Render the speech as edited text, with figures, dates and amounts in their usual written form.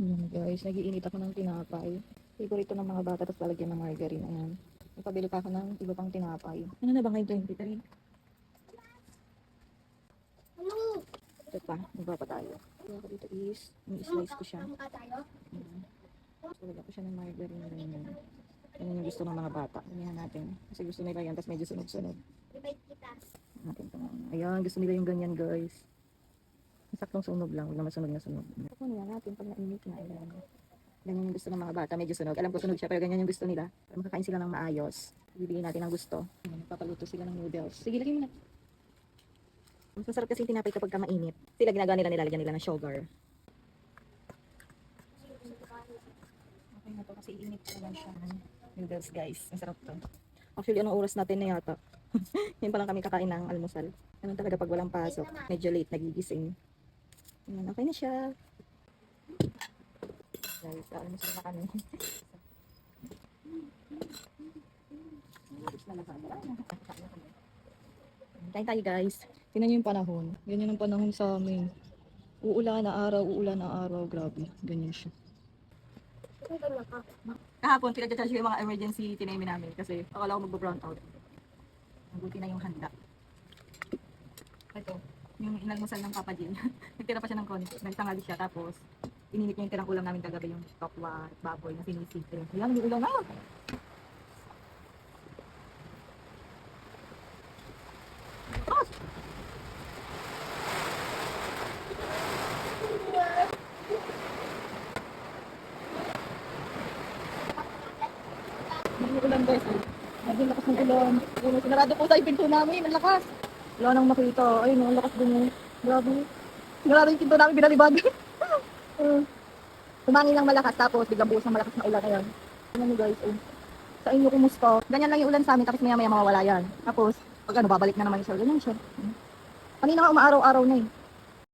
Ayan guys, nagiinit ako ng tinapay. Favorito ng mga bata, tapos lalagyan ng margarine. Ayan. Ipabili pa ako ng iba pang tinapay. Ano na ba ngayon, 23? Ito pa, iba pa tayo. Kaya ako dito is, i-slice ko siya. Ayan. So, lagyan ko siya ng margarine. Ganyan. Ganyan yung gusto ng mga bata. Ganyan natin. Kasi gusto nila yan, tapos medyo sunog-sunog. Natin ito. Ayan, gusto nila yung ganyan guys. Saktong sunog lang, huwag naman sunog na sunog. Ito nila natin pag nainit na. Ayan. Ganyan yung gusto ng mga bata, medyo sunog. Alam ko sunog siya, pero ganyan yung gusto nila. Para makakain sila ng maayos. Bibigyan natin ang gusto. Ayan, papaluto sila ng noodles. Sige, lagay mo na. Mas masarap kasi yung tinapay kapag mainit. Sila ginagawa nila, nilalagyan nila ng sugar. Okay na to kasi init pa naman siya. Noodles guys, masarap to. Actually, anong oras natin na yata? Yan pa lang kami kakain ng almusal. Ganun talaga pag walang pasok. Medyo late, nagigising. Ayan, okay na siya. Guys, almusal na kami. Kain tayo guys. Tingnan nyo yung panahon. Ganyan ang panahon sa amin. Uulan na araw. Grabe. Ganyan siya. Kahapon, pinag-charge ko yung mga emergency tinaymi namin kasi akala ko mag-brown out. Mabuti na yung handa. Ito, yung inalmusal ng Papa Jin. Nagtira pa siya ng konti. Nagtangali siya tapos ininit niya yung tirang ulam namin kagabi, yung tokwa at baboy na sinisig. Ayan, yung ulam na! Yung ulan guys, naging lakas ng ulan. Sinarado po sa pinto namin, ang lakas. Wala nang makita. Ayun, ang lakas din. Grabe. Sinarado yung pinto namin, binalibag. Humangin ng malakas, tapos biglang buhos ng malakas na ulan. Ayan. Tingnan nyo guys, sa inyo kumusta? Ganyan lang yung ulan sa amin, tapos maya maya mawawala yan. Tapos, pag ano, babalik na naman siya. Ganyan siya. Kanina nga umaaraw-araw na eh.